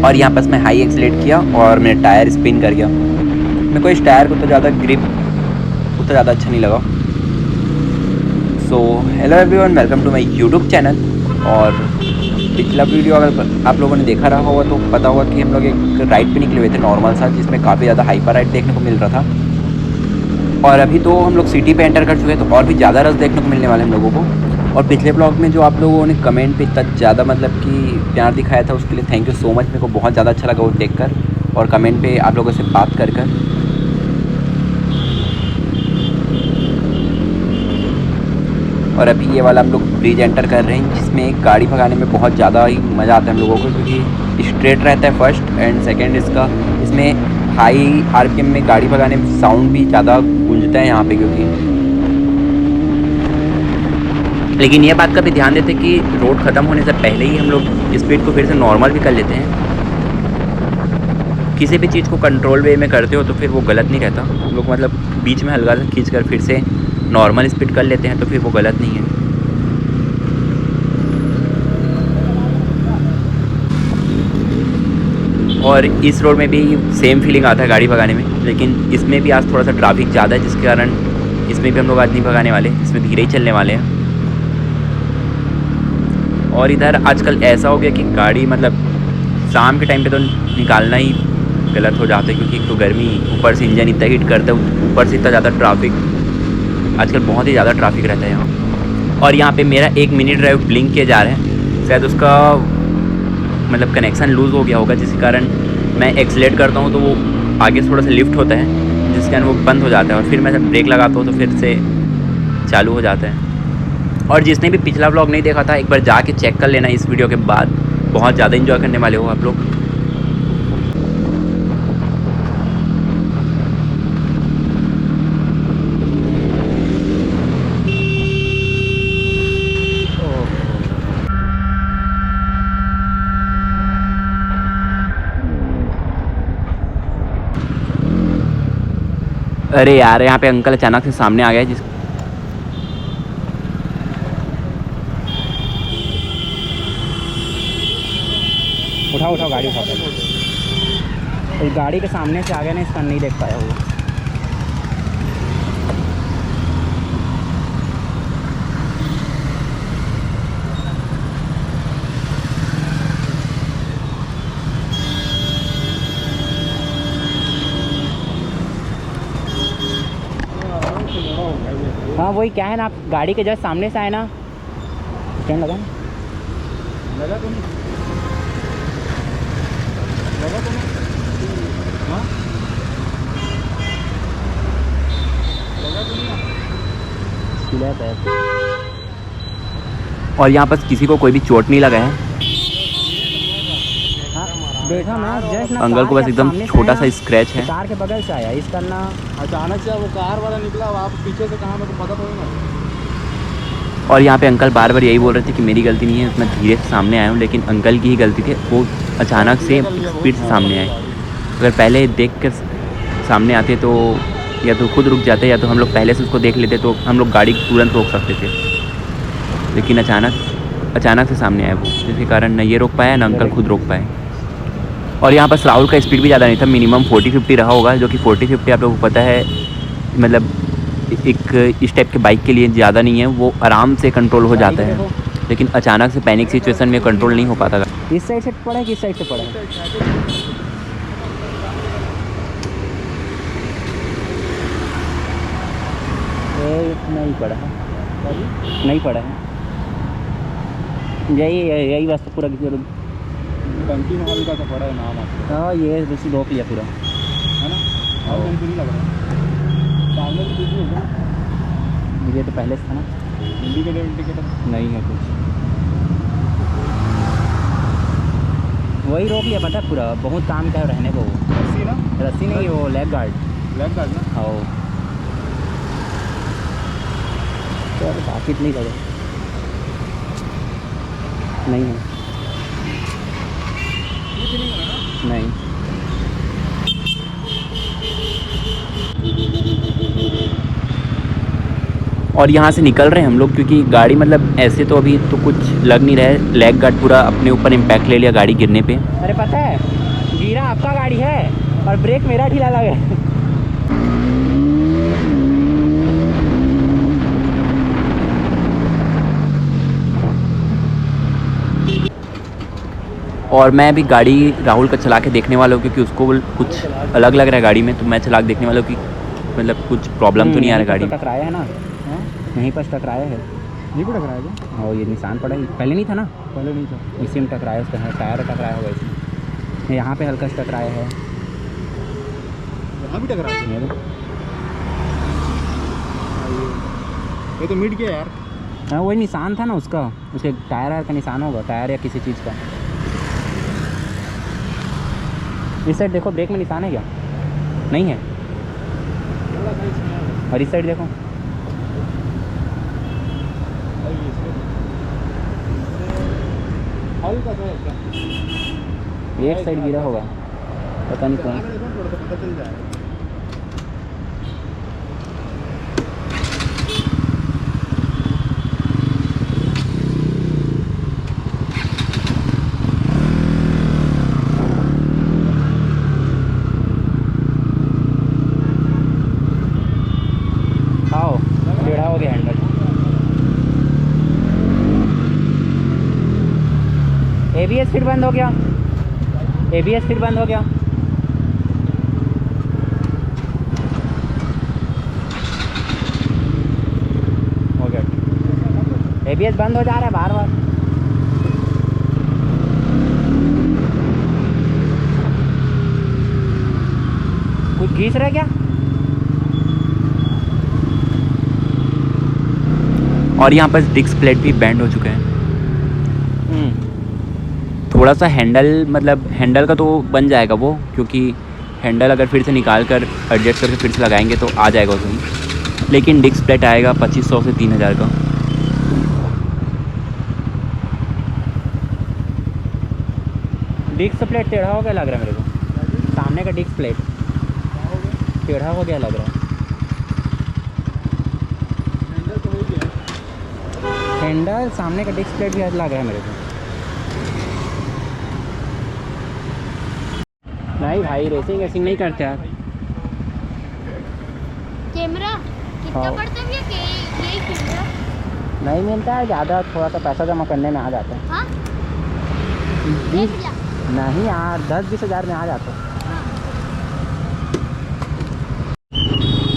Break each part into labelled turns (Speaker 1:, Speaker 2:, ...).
Speaker 1: और यहाँ पर मैं हाई एक्सीलेट किया और मेरा टायर स्पिन कर गया। मेरे को इस टायर को तो ज़्यादा ग्रिप उतना ज़्यादा अच्छा नहीं लगा। So hello everyone, welcome to my YouTube channel. और पिछला वीडियो अगर आप लोगों ने देखा रहा होगा तो पता होगा कि हम लोग एक राइड पे निकले हुए थे नॉर्मल सा, जिसमें काफ़ी ज़्यादा हाइपर राइड देखने को मिल रहा था। और अभी तो हम लोग सिटी पे एंटर कर चुके हैं, तो और भी ज़्यादा रस देखने को मिलने वाले हम लोगों को। और पिछले ब्लॉग में जो आप लोगों ने कमेंट पे इतना ज़्यादा मतलब कि प्यार दिखाया था, उसके लिए थैंक यू सो मच। मेरे को बहुत ज़्यादा अच्छा लगा वो देखकर और कमेंट पे आप लोगों से बात कर कर। और अभी ये वाला हम लोग ब्रिज एंटर कर रहे हैं, जिसमें गाड़ी भगाने में बहुत ज़्यादा ही मज़ा आता है हम लोगों को, क्योंकि स्ट्रेट रहता है फर्स्ट एंड सेकंड इसका। इसमें हाई आरपीएम में गाड़ी भगाने में साउंड भी ज़्यादा गूंजता है यहाँ पे, क्योंकि लेकिन ये बात का भी ध्यान देते कि रोड ख़त्म होने से पहले ही हम लोग स्पीड को फिर से नॉर्मल भी कर लेते हैं। किसी भी चीज़ को कंट्रोल वे में करते हो तो फिर वो गलत नहीं रहता। हम लोग मतलब बीच में हल्का सा खींच कर फिर से नॉर्मल स्पीड कर लेते हैं तो फिर वो गलत नहीं है। और इस रोड में भी सेम फीलिंग आता है गाड़ी भगाने में, लेकिन इसमें भी आज थोड़ा सा ट्रैफिक ज़्यादा है, जिसके कारण इसमें भी हम लोग आज नहीं भगाने वाले, इसमें धीरे ही चलने वाले हैं। और इधर आजकल ऐसा हो गया कि गाड़ी मतलब शाम के टाइम पे तो निकालना ही गलत हो जाता है, क्योंकि एक तो गर्मी, ऊपर से इंजन इतना हीट करता है, ऊपर से इतना ज़्यादा ट्रैफिक। आजकल बहुत ही ज़्यादा ट्रैफिक रहता है यहाँ। और यहाँ पे मेरा 1 मिनी ड्राइव ब्लिंक किए जा रहे हैं, शायद उसका मतलब कनेक्शन लूज़ हो गया होगा, जिसके कारण मैं एक्सीलेट करता हूँ तो वो आगे थोड़ा सा लिफ्ट होता है, जिसके कारण वो बंद हो जाता है। और फिर मैं जब ब्रेक लगाता हूँ तो फिर से चालू हो जाता है। और जिसने भी पिछला व्लॉग नहीं देखा था, एक बार जाके चेक कर लेना इस वीडियो के बाद, बहुत ज़्यादा एंजॉय करने वाले हो आप लोग। अरे यार, यहाँ पे अंकल अचानक से सामने आ गया, जिस
Speaker 2: उठाओ गाड़ी उठाओ। इस गाड़ी के सामने से आ गया ना, इसका नहीं देख पाया वो। हाँ वही क्या है ना, आप गाड़ी के जस्ट सामने से आए ना, स्टैंड लगा लगा तो नहीं लगा तो नहीं। हाँ लगा तो नहीं।
Speaker 1: और यहाँ पर किसी को कोई भी चोट नहीं लगा है।
Speaker 2: बैठा ना जस्ट ना,
Speaker 1: अंकल को बस एकदम छोटा सा स्क्रैच है।
Speaker 2: कार के बगल से आया, इस करना अचानक से वो कार वाला निकला, आप पीछे से कहाँ, मेरे को पता तो नहीं।
Speaker 1: और यहाँ पे अंकल बार बार यही बोल रहे थे कि मेरी गलती नहीं है, मैं धीरे से सामने आया हूँ, लेकिन अंकल की ही गलती थी, वो अचानक से स्पीड से सामने आए। अगर पहले देख कर सामने आते तो या तो खुद रुक जाते, या तो हम लोग पहले से उसको देख लेते तो हम लोग गाड़ी तुरंत रोक सकते थे। लेकिन अचानक से सामने आए वो, जिसके कारण न ये रोक पाया, ना अंकल खुद रोक पाए। और यहाँ पर राहुल का स्पीड भी ज़्यादा नहीं था, मिनिमम 40-50 रहा होगा, जो कि 40-50 आप लोगों को पता है मतलब एक इस टाइप के बाइक के लिए ज़्यादा नहीं है, वो आराम से कंट्रोल हो जाता है। लेकिन अचानक से पैनिक सिचुएशन में कंट्रोल नहीं हो पाता।
Speaker 2: इस साइड से पड़ा है कि इस साइड से पड़ा है? नहीं पड़ा है, नहीं पड़ा है। यही बस पूरा टंकी में हल्का सा पड़ा है नाम आपको। हाँ ये दूसरी रोक लिया पूरा, है ना? और कहीं तो नहीं लग रहा सामने तो कुछ नहीं है। मुझे तो पहले से था ना, इंडिकेटर नहीं है कुछ। वही रोक लिया, पता है पूरा, बहुत काम का रहने को। रस्सी ना, रस्सी नहीं, वो लेग गार्ड ना। हाँ सर बाकी नहीं लगे, नहीं है नहीं।
Speaker 1: और यहाँ से निकल रहे हैं हम लोग, क्योंकि गाड़ी मतलब ऐसे तो अभी तो कुछ लग नहीं रहा है। लेग गार्ड पूरा अपने ऊपर इम्पैक्ट ले लिया गाड़ी गिरने पे।
Speaker 2: अरे पता है, गिरा आपका गाड़ी है और ब्रेक मेरा ढीला लगा है।
Speaker 1: और मैं अभी गाड़ी राहुल का चला के देखने वाला हूँ, क्योंकि उसको कुछ अलग लग रहा है गाड़ी में, तो मैं चला के देखने वाला हूँ कि मतलब कुछ प्रॉब्लम तो नहीं आ रहा गाड़ी में।
Speaker 2: टकराया है ना, यहीं पर टकराया है। यहीं पर टकराया क्या? और ये निशान पड़ा है, पहले नहीं था ना? पहले नहीं था, इसी में टकराया उसका है, टायर टकराया होगा इसी। यहाँ पे हल्का से टकराया है, यहाँ भी टकराया है। ये तो मिट गया यार। हाँ वही निशान था ना उसका, उसके टायर का निशान होगा, टायर या किसी चीज़ का। इस साइड देखो, ब्रेक में निशान है क्या? नहीं है। और इस साइड देखो, एक साइड गिरा होगा, पता नहीं कौन। आओ, टेढ़ा हो गया हैंडल। ABS फिर बंद हो गया, ABS फिर बंद हो गया। हो गया, ABS बंद हो जा रहा है बार बार। कुछ घींच रहा है क्या?
Speaker 1: और यहाँ पर डिस्क प्लेट भी बैंड हो चुका है। थोड़ा सा हैंडल, मतलब हैंडल का तो बन जाएगा वो, क्योंकि हैंडल अगर फिर से निकाल कर एडजस्ट करके फिर से लगाएंगे तो आ जाएगा उसमें, लेकिन डिस्क प्लेट आएगा 2500 से 3000 का।
Speaker 2: डिस्क प्लेट टेढ़ा हो गया लग रहा है मेरे को, सामने का डिस्क प्लेट टेढ़ा हो गया लग रहा है। हैंडल सामने का डिस्क प्लेट भी लग रहा है मेरे को। नहीं भाई, रेसिंग वेसिंग नहीं करते यार।
Speaker 3: कैमरा कितना
Speaker 2: हाँ।
Speaker 3: पड़ता है भैया? यही कैमरा
Speaker 2: नहीं मिलता है ज़्यादा, थोड़ा सा पैसा जमा करने में आ जाता है।
Speaker 3: हाँ
Speaker 2: 20 नहीं यार, 10-20 हज़ार में आ जाता है।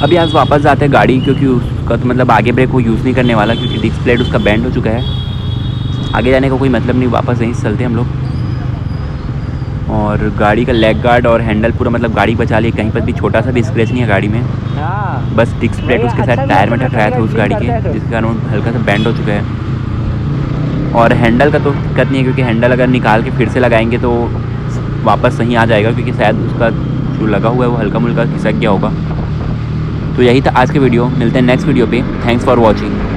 Speaker 1: अभी आज वापस जाते हैं गाड़ी, क्योंकि उसका तो मतलब आगे ब्रेक वो यूज़ नहीं करने वाला, क्योंकि डिस्क प्लेट उसका बैंड हो चुका है। आगे जाने का कोई मतलब नहीं, वापस यहीं से चलते हैं हम लोग। और गाड़ी का लेग गार्ड और हैंडल पूरा मतलब गाड़ी बचा ली, कहीं पर भी छोटा सा भी स्क्रैच नहीं है गाड़ी में।
Speaker 2: हाँ
Speaker 1: बस डिस्क प्लेट उसके साथ टायर में टकराया था उस गाड़ी के, जिसके कारण हल्का सा बैंड हो चुका है। और हैंडल का तो दिक्कत नहीं है, क्योंकि हैंडल अगर निकाल के फिर से लगाएंगे तो वापस सही आ जाएगा, क्योंकि शायद उसका जो लगा हुआ है वो हल्का मुल्का खिसक गया होगा। तो यही था आज के वीडियो, मिलते हैं नेक्स्ट वीडियो पे। Thanks for watching.